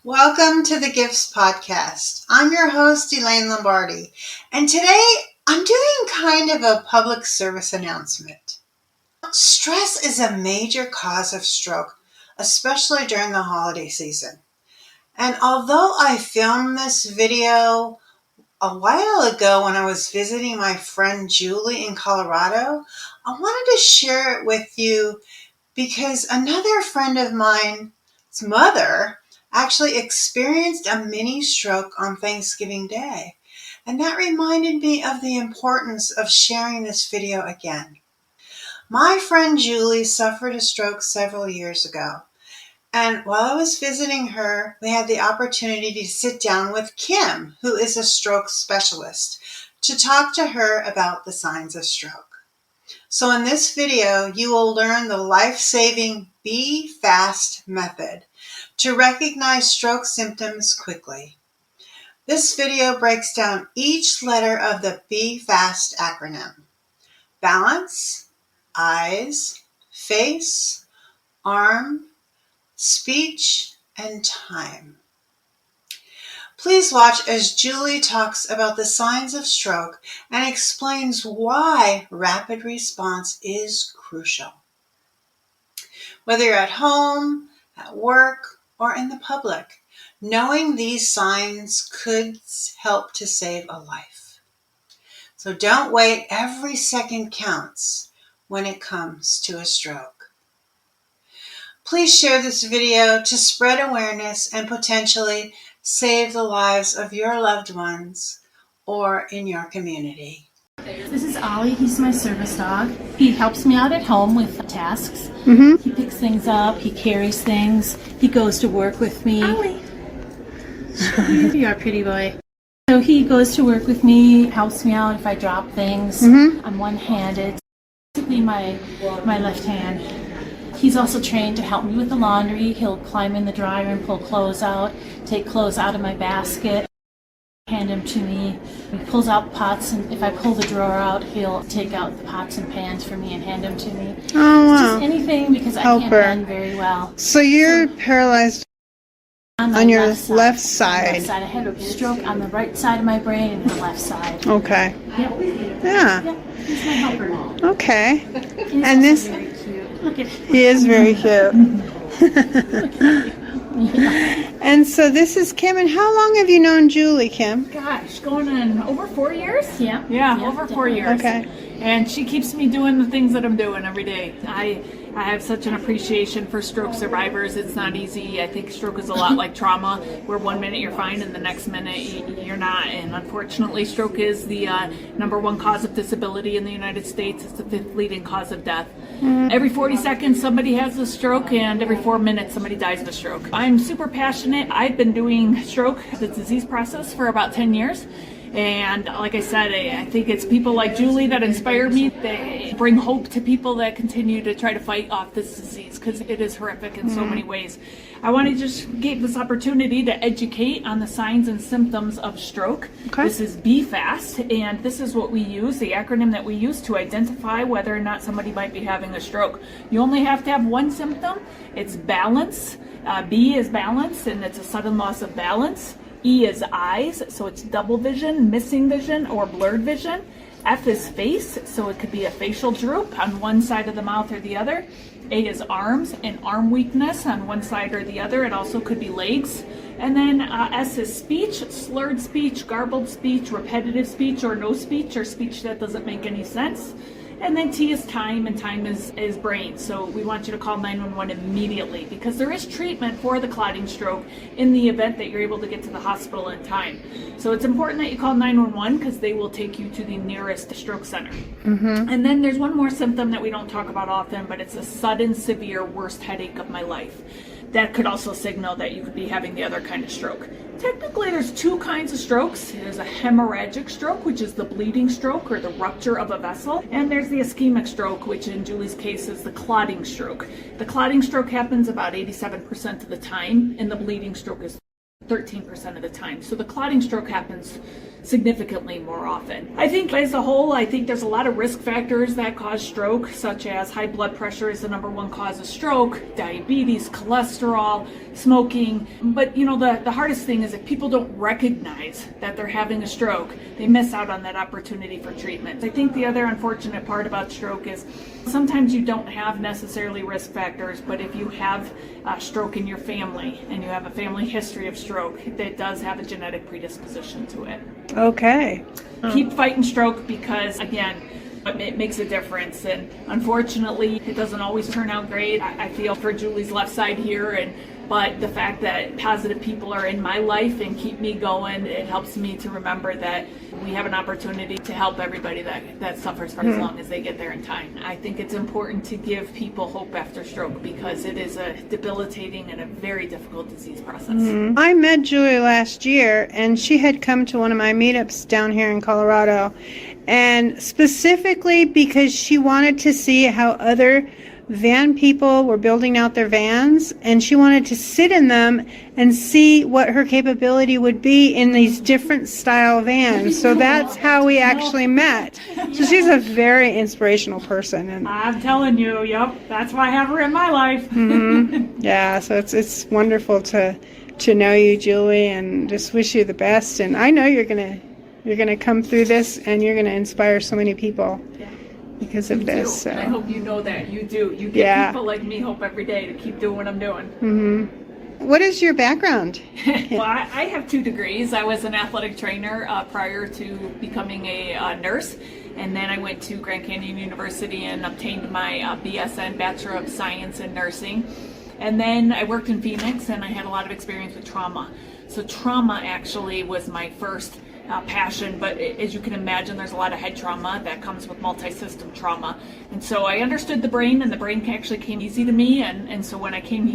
Welcome to the G.I.F.T.S podcast. I'm your host, Elaine Lombardi, and today I'm doing kind of a public service announcement. Stress is a major cause of stroke, especially during the holiday season. And although I filmed this video a while ago when I was visiting my friend Julie in Colorado, I wanted to share it with you because another friend of mine's mother actually experienced a mini stroke on Thanksgiving Day. And that reminded me of the importance of sharing this video again. My friend Julie suffered a stroke several years ago. And while I was visiting her, we had the opportunity to sit down with Kim, who is a stroke specialist, to talk to her about the signs of stroke. So in this video, you will learn the life-saving G.I.F.T.S method to recognize stroke symptoms quickly. This video breaks down each letter of the G.I.F.T acronym: balance, eyes, face, arm, speech, and time. Please watch as Julie talks about the signs of stroke and explains why rapid response is crucial. Whether you're at home, at work, or in the public, knowing these signs could help to save a life. So don't wait, every second counts when it comes to a stroke. Please share this video to spread awareness and potentially save the lives of your loved ones or in your community. This is Ollie. He's my service dog. He helps me out at home with tasks. He picks things up. He carries things. He goes to work with me. Ollie. You are a pretty boy. So he goes to work with me, helps me out if I drop things. I'm one-handed. Basically my left hand. He's also trained to help me with the laundry. He'll climb in the dryer and pull clothes out, take clothes out of my basket, hand them to me. He pulls out pots, and if I pull the drawer out, he'll take out the pots and pans for me and hand them to me. Oh, wow. Just anything, because I can't bend very well. So you're paralyzed on your left side. I had a stroke on the right side of my brain and the left side. Okay. Yep. Yeah. Yep. He's my helper. Okay. He's And this, very cute. Look at him. he is very cute. And so this is Kim. And how long have you known Julie, Kim? Gosh, going on over 4 years? Yeah. Yeah, Yeah, over 4 years. Okay. And she keeps me doing the things that I'm doing every day. I have such an appreciation for stroke survivors. It's not easy. I think stroke is a lot like trauma, where 1 minute you're fine and the next minute you're not. And unfortunately, stroke is the #1 cause of disability in the United States. It's the 5th leading cause of death. Every 40 seconds somebody has a stroke, and every 4 minutes somebody dies of a stroke. I'm super passionate. I've been doing stroke, the disease process, for about 10 years. And like I said, I think it's people like Julie that inspire me. They bring hope to people that continue to try to fight off this disease, because it is horrific in so many ways. I want to just give this opportunity to educate on the signs and symptoms of stroke. Okay. This is G.I.F.T.S, and this is what we use, the acronym that we use to identify whether or not somebody might be having a stroke. You only have to have one symptom. It's balance. B is balance, and it's a sudden loss of balance. E is eyes, so it's double vision, missing vision, or blurred vision. F is face, so it could be a facial droop on one side of the mouth or the other. A is arms, and arm weakness on one side or the other. It also could be legs. And then S is speech, slurred speech, garbled speech, repetitive speech, or no speech, or speech that doesn't make any sense. And then T is time, and time is brain. So we want you to call 911 immediately, because there is treatment for the clotting stroke in the event that you're able to get to the hospital in time. So it's important that you call 911, because they will take you to the nearest stroke center. And then there's one more symptom that we don't talk about often, but it's a sudden, severe, worst headache of my life. That could also signal that you could be having the other kind of stroke. Technically, there's 2 kinds of strokes. There's a hemorrhagic stroke, which is the bleeding stroke or the rupture of a vessel. And there's the ischemic stroke, which in Julie's case is the clotting stroke. The clotting stroke happens about 87% of the time, and the bleeding stroke is 13% of the time. So the clotting stroke happens significantly more often. I think as a whole, I think there's a lot of risk factors that cause stroke, such as high blood pressure is the number one cause of stroke, diabetes, cholesterol, smoking. But the hardest thing is if people don't recognize that they're having a stroke, they miss out on that opportunity for treatment. I think the other unfortunate part about stroke is sometimes you don't have necessarily risk factors, but if you have a stroke in your family and you have a family history of stroke, that does have a genetic predisposition to it. Okay. Keep fighting stroke because, again, it makes a difference. And unfortunately, it doesn't always turn out great. I feel for Julie's left side here, but the fact that positive people are in my life and keep me going, it helps me to remember that we have an opportunity to help everybody that suffers for as long as they get there in time. I think it's important to give people hope after stroke because it is a debilitating and a very difficult disease process. I met Julie last year, and she had come to one of my meetups down here in Colorado, and specifically because she wanted to see how other van people were building out their vans, and she wanted to sit in them and see what her capability would be in these different style vans. So that's how we actually met. So she's a very inspirational person. And I'm telling you, yep, that's why I have her in my life. yeah, so it's wonderful to know you, Julie, and just wish you the best. And I know you're gonna come through this, and you're gonna inspire so many people. Because of this. So. And I hope you know that. You do. You give people like me hope every day to keep doing what I'm doing. What is your background? Well, I have 2 degrees. I was an athletic trainer prior to becoming a nurse. And then I went to Grand Canyon University and obtained my BSN, Bachelor of Science in Nursing. And then I worked in Phoenix, and I had a lot of experience with trauma. So trauma actually was my first passion, but as you can imagine, there's a lot of head trauma that comes with multi-system trauma. And so I understood the brain, and the brain actually came easy to me. And so when I came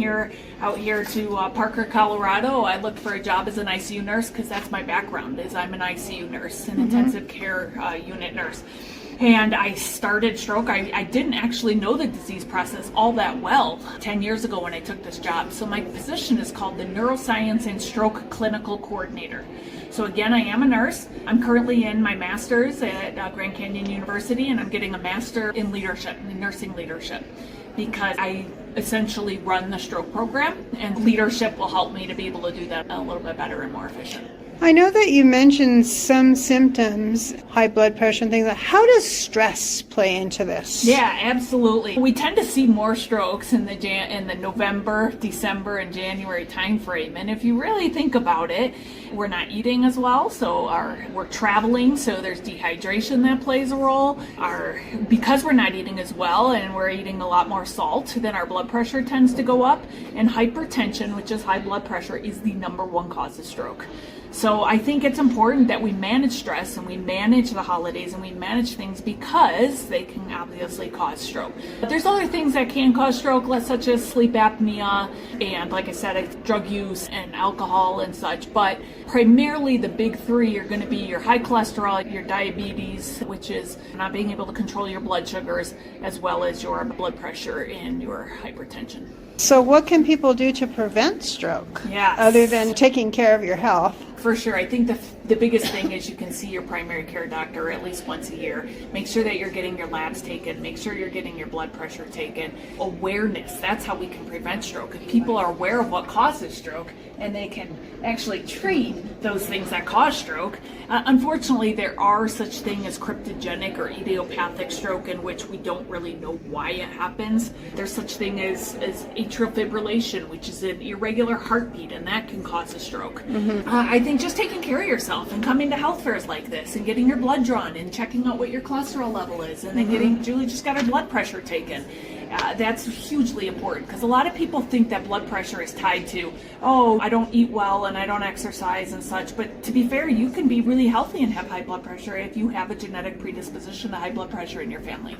out here to Parker, Colorado, I looked for a job as an ICU nurse because that's my background, is I'm an ICU nurse, an intensive care unit nurse. And I started stroke. I didn't actually know the disease process all that well 10 years ago when I took this job. So my position is called the Neuroscience and Stroke Clinical Coordinator. So again, I am a nurse. I'm currently in my master's at Grand Canyon University, and I'm getting a master in leadership, in nursing leadership, because I essentially run the stroke program, and leadership will help me to be able to do that a little bit better and more efficient. I know that you mentioned some symptoms, high blood pressure and things like that. How does stress play into this? Yeah, absolutely. We tend to see more strokes in the November, December, and January time frame. And if you really think about it, we're not eating as well, so we're traveling, so there's dehydration that plays a role. Because we're not eating as well and we're eating a lot more salt, then our blood pressure tends to go up. And hypertension, which is high blood pressure, is the number one cause of stroke. So I think it's important that we manage stress and we manage the holidays and we manage things because they can obviously cause stroke. But there's other things that can cause stroke, such as sleep apnea and, like I said, drug use and alcohol and such. But primarily the big 3 are going to be your high cholesterol, your diabetes, which is not being able to control your blood sugars, as well as your blood pressure and your hypertension. So what can people do to prevent stroke? Yes. Other than taking care of your health? For sure. I think the biggest thing is you can see your primary care doctor at least once a year. Make sure that you're getting your labs taken. Make sure you're getting your blood pressure taken. Awareness, that's how we can prevent stroke. If people are aware of what causes stroke and they can actually treat those things that cause stroke. Unfortunately, there are such things as cryptogenic or idiopathic stroke in which we don't really know why it happens. There's such thing as atrial fibrillation, which is an irregular heartbeat, and that can cause a stroke. I think just taking care of yourself and coming to health fairs like this and getting your blood drawn and checking out what your cholesterol level is, and then Julie just got her blood pressure taken. That's hugely important because a lot of people think that blood pressure is tied to, oh, I don't eat well and I don't exercise and such. But to be fair, you can be really healthy and have high blood pressure if you have a genetic predisposition to high blood pressure in your family.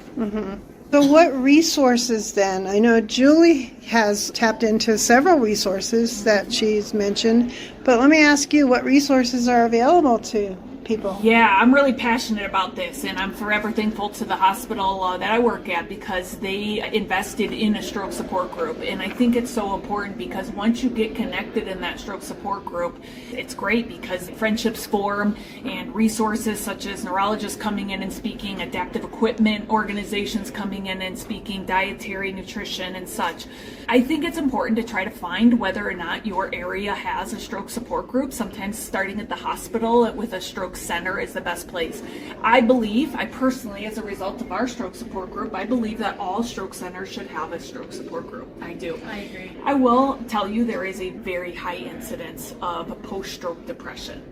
So what resources then? I know Julie has tapped into several resources that she's mentioned, but let me ask you, what resources are available to people. Yeah, I'm really passionate about this, and I'm forever thankful to the hospital that I work at because they invested in a stroke support group. And I think it's so important because once you get connected in that stroke support group, it's great because friendships form and resources such as neurologists coming in and speaking, adaptive equipment organizations coming in and speaking, dietary, nutrition, and such. I think it's important to try to find whether or not your area has a stroke support group. Sometimes starting at the hospital with a stroke center is the best place. I personally, as a result of our stroke support group, I believe that all stroke centers should have a stroke support group. I do. I agree. I will tell you there is a very high incidence of post-stroke depression.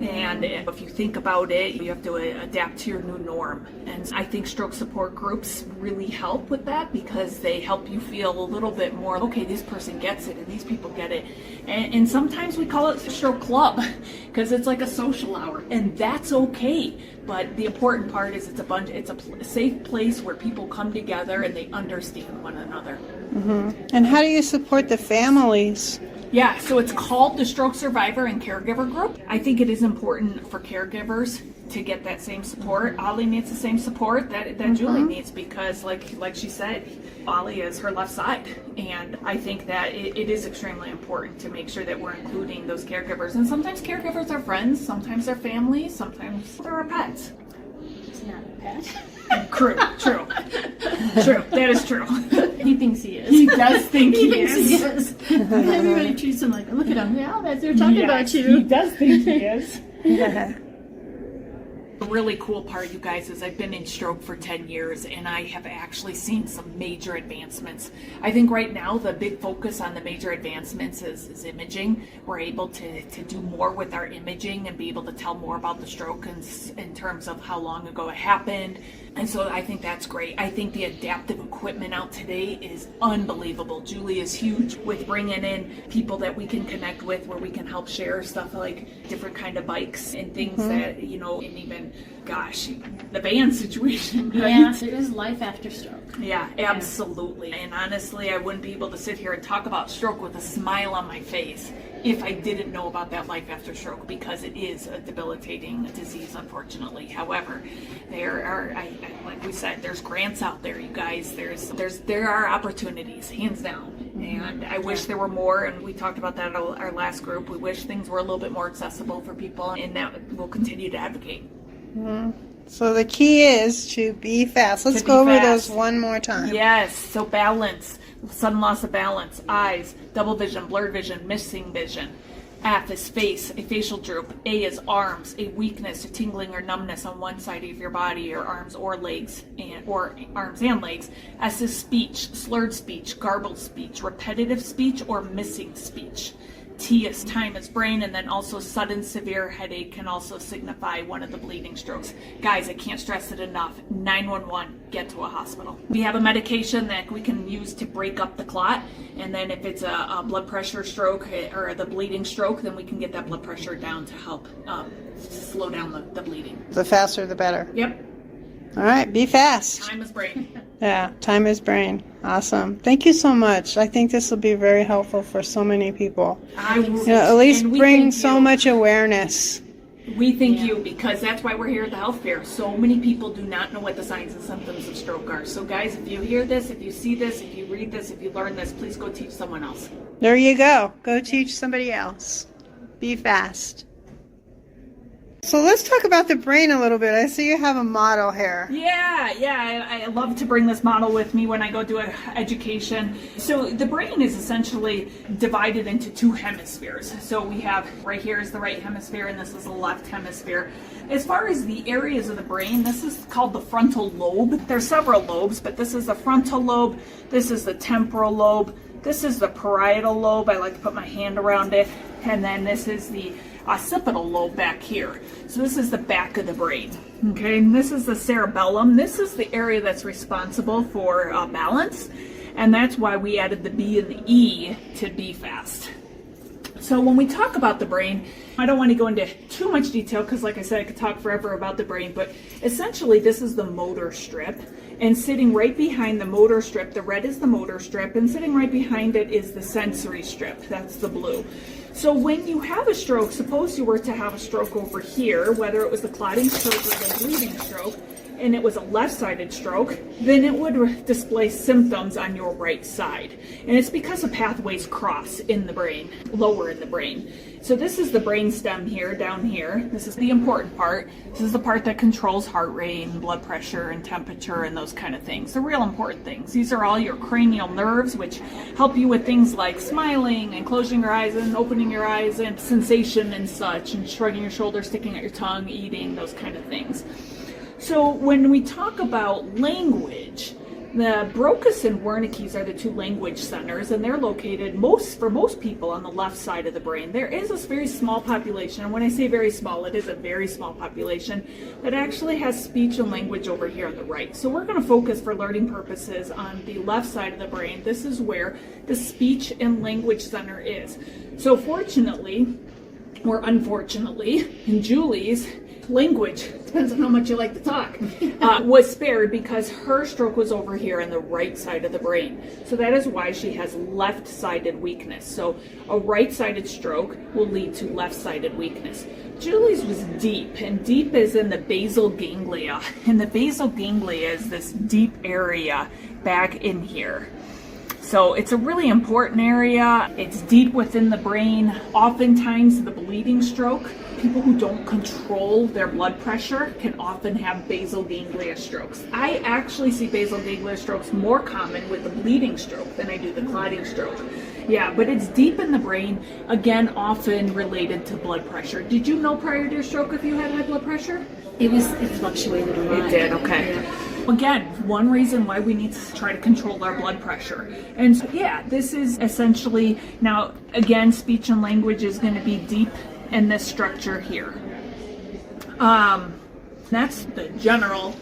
And if you think about it, you have to adapt to your new norm. And I think stroke support groups really help with that because they help you feel a little bit more, okay, this person gets it and these people get it. And sometimes we call it stroke club because it's like a social hour, and that's okay. But the important part is it's a safe place where people come together and they understand one another. Mm-hmm. And how do you support the families? Yeah, so it's called the Stroke Survivor and Caregiver Group. I think it is important for caregivers to get that same support. Ollie needs the same support that Julie needs because, like she said, Ollie is her left side. And I think that it is extremely important to make sure that we're including those caregivers. And sometimes caregivers are friends, sometimes they're family, sometimes they're our pets. It's not a pet. True. That is true. He thinks he is. He does think he thinks is. he is. Everybody treats him like, look at him. Yeah, they're talking about you. He does think he is. Yeah. The really cool part, you guys, is I've been in stroke for 10 years and I have actually seen some major advancements. I think right now the big focus on the major advancements is imaging. We're able to do more with our imaging and be able to tell more about the stroke in terms of how long ago it happened. And so I think that's great. I think the adaptive equipment out today is unbelievable. Julie is huge with bringing in people that we can connect with where we can help share stuff like different kind of bikes and things that, and even, the van situation. Right? Yeah, there is life after stroke. Yeah, absolutely. And honestly, I wouldn't be able to sit here and talk about stroke with a smile on my face if I didn't know about that life after stroke, because it is a debilitating disease, unfortunately. However, there are, like we said, there's grants out there, you guys. There are opportunities, hands down. And I wish there were more, and we talked about that at our last group. We wish things were a little bit more accessible for people, and that we'll continue to advocate. Mm-hmm. So the key is to be fast. Let's go over those one more time. Yes, so balance, sudden loss of balance, eyes, double vision, blurred vision, missing vision. F is face, a facial droop. A is arms, a weakness, a tingling or numbness on one side of your body, your arms or legs, or arms and legs. S is speech, slurred speech, garbled speech, repetitive speech, or missing speech. T is time is brain, and then also sudden severe headache can also signify one of the bleeding strokes. Guys, I can't stress it enough. 911, get to a hospital. We have a medication that we can use to break up the clot, and then if it's a blood pressure stroke or the bleeding stroke, then we can get that blood pressure down to help slow down the bleeding. The faster the better. Yep. All right, be fast. Time is brain. Yeah, time is brain. Awesome. Thank you so much. I think this will be very helpful for so many people. At least bring so much awareness. We thank you because that's why we're here at the health fair. So many people do not know what the signs and symptoms of stroke are. So guys, if you hear this, if you see this, if you read this, if you learn this, please go teach someone else. There you go. Go teach somebody else. Be fast. So let's talk about the brain a little bit. I see you have a model here. Yeah. I love to bring this model with me when I go do education. So the brain is essentially divided into two hemispheres. So we have right here is the right hemisphere and this is the left hemisphere. As far as the areas of the brain, this is called the frontal lobe. There's several lobes, but this is the frontal lobe. This is the temporal lobe. This is the parietal lobe. I like to put my hand around it. And then this is the occipital lobe back here. So this is the back of the brain. Okay, and this is the cerebellum. This is the area that's responsible for balance, and that's why we added the B and the E to be fast. So when we talk about the brain, I don't want to go into too much detail because like I said, I could talk forever about the brain, but essentially this is the motor strip, and sitting right behind the motor strip, the red is the motor strip, and sitting right behind it is the sensory strip. That's the blue. So when you have a stroke, suppose you were to have a stroke over here, whether it was the clotting stroke or the bleeding stroke, and it was a left-sided stroke, then it would display symptoms on your right side. And it's because the pathways cross in the brain, lower in the brain. So this is the brain stem here, down here. This is the important part. This is the part that controls heart rate and blood pressure and temperature and those kind of things. The real important things. These are all your cranial nerves, which help you with things like smiling and closing your eyes and opening your eyes and sensation and such, and shrugging your shoulders, sticking out your tongue, eating, those kind of things. So when we talk about language, the Broca's and Wernicke's are the two language centers, and they're located for most people on the left side of the brain. There is a very small population, and when I say very small, it is a very small population that actually has speech and language over here on the right. So we're going to focus for learning purposes on the left side of the brain. This is where the speech and language center is. So fortunately, or unfortunately, in Julie's, language, depends on how much you like to talk, was spared because her stroke was over here on the right side of the brain. So that is why she has left-sided weakness. So a right-sided stroke will lead to left-sided weakness. Julie's was deep, and deep is in the basal ganglia. And the basal ganglia is this deep area back in here. So it's a really important area. It's deep within the brain. Oftentimes the bleeding stroke, people who don't control their blood pressure can often have basal ganglia strokes. I actually see basal ganglia strokes more common with the bleeding stroke than I do the clotting stroke. Yeah, but it's deep in the brain, again, often related to blood pressure. Did you know prior to your stroke if you had high blood pressure? It fluctuated a lot. It did, okay. Yeah. Again, one reason why we need to try to control our blood pressure. And so, yeah, this is essentially, now, again, speech and language is going to be deep in this structure here. That's the general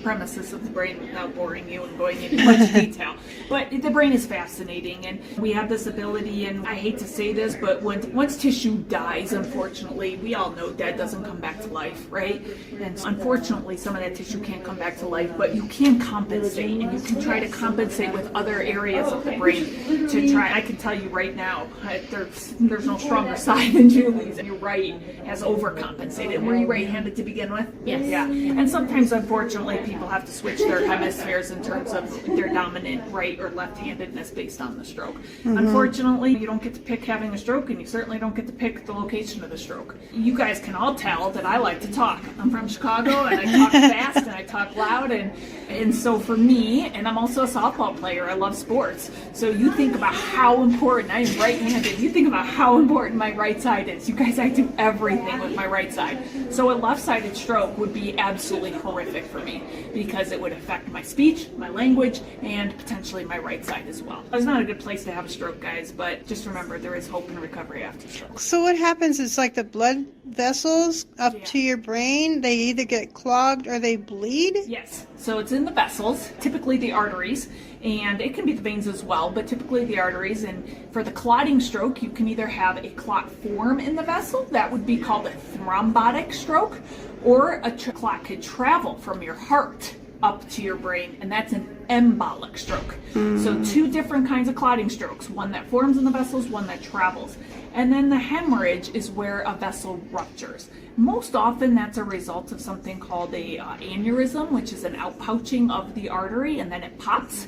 premises of the brain without boring you and going into much detail. But the brain is fascinating, and we have this ability, and I hate to say this, but once tissue dies, unfortunately, we all know dead doesn't come back to life, right? And unfortunately, some of that tissue can't come back to life, but you can compensate, and you can try to compensate with other areas of the brain to try. I can tell you right now, there's no stronger side than Julie's, and your right has overcompensated. Were you right-handed to begin with? Yes. Yeah. And sometimes, unfortunately, people have to switch their hemispheres in terms of their dominant right or left-handedness based on the stroke. Unfortunately, you don't get to pick having a stroke, and you certainly don't get to pick the location of the stroke. You guys can all tell that I like to talk. I'm from Chicago, and I talk fast, and I talk loud, and so for me, and I'm also a softball player, I love sports. So you think about how important, I am right-handed, you think about how important my right side is. You guys, I do everything with my right side. So a left-sided stroke would be absolutely horrific for me, because it would affect my speech, my language, and potentially my right side as well. It's not a good place to have a stroke, guys, but just remember there is hope and recovery after stroke. So what happens is like the blood vessels up to your brain, they either get clogged or they bleed? Yes, so it's in the vessels, typically the arteries, and it can be the veins as well, but typically the arteries. And for the clotting stroke, you can either have a clot form in the vessel, that would be called a thrombotic stroke, or a clot could travel from your heart up to your brain, and that's an embolic stroke. So two different kinds of clotting strokes, one that forms in the vessels, one that travels. And then the hemorrhage is where a vessel ruptures. Most often that's a result of something called a aneurysm, which is an outpouching of the artery, and then it pops.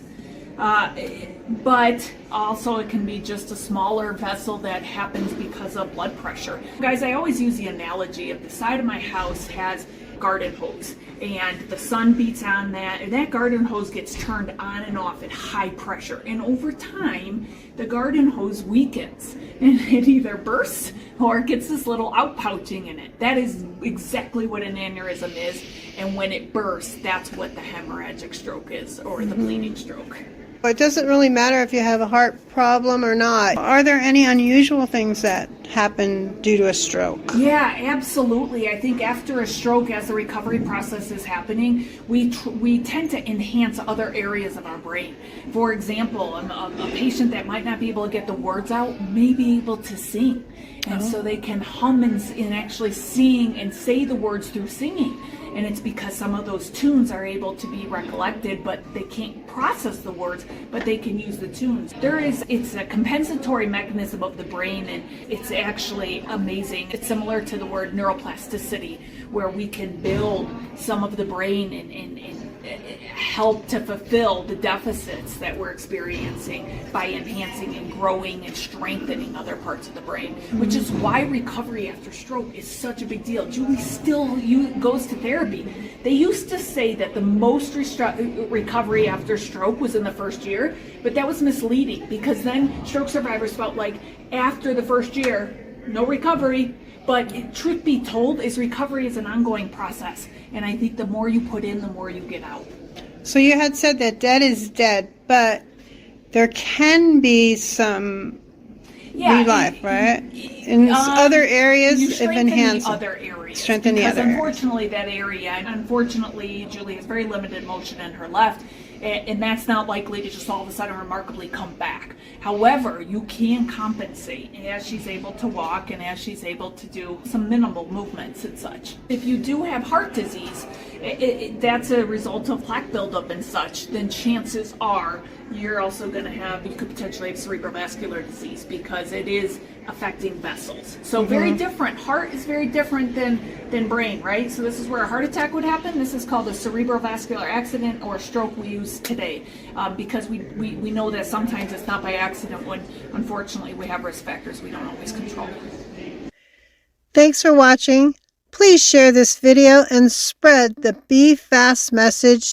But also it can be just a smaller vessel that happens because of blood pressure. Guys, I always use the analogy of the side of my house has garden hose, and the sun beats on that, and that garden hose gets turned on and off at high pressure, and over time the garden hose weakens and it either bursts or it gets this little outpouching in it. That is exactly what an aneurysm is, and when it bursts, that's what the hemorrhagic stroke is, or the bleeding stroke. It doesn't really matter if you have a heart problem or not. Are there any unusual things that happen due to a stroke? Yeah, absolutely. I think after a stroke, as the recovery process is happening, we tend to enhance other areas of our brain. For example, a patient that might not be able to get the words out may be able to sing. And so they can hum and actually sing and say the words through singing. And it's because some of those tunes are able to be recollected, but they can't process the words, but they can use the tunes. It's a compensatory mechanism of the brain, and it's actually amazing. It's similar to the word neuroplasticity, where we can build some of the brain and help to fulfill the deficits that we're experiencing by enhancing and growing and strengthening other parts of the brain, which is why recovery after stroke is such a big deal. Julie still goes to therapy. They used to say that the most recovery after stroke was in the first year, but that was misleading, because then stroke survivors felt like after the first year, no recovery. But truth be told, recovery is an ongoing process. And I think the more you put in, the more you get out. So you had said that dead is dead, but there can be some relife, right? In other areas of enhancing. Other areas. Strengthen the other areas. Unfortunately, that area, unfortunately, Julie has very limited motion in her left, and that's not likely to just all of a sudden remarkably come back. However, you can compensate as she's able to walk and as she's able to do some minimal movements and such. If you do have heart disease, that's a result of plaque buildup and such, then chances are you could potentially have cerebrovascular disease, because it is affecting vessels. So very different. Heart is very different than brain, right? So this is where a heart attack would happen. This is called a cerebrovascular accident, or stroke we use today, because we know that sometimes it's not by accident, when unfortunately we have risk factors we don't always control. Thanks for watching. Please share this video and spread the Be Fast message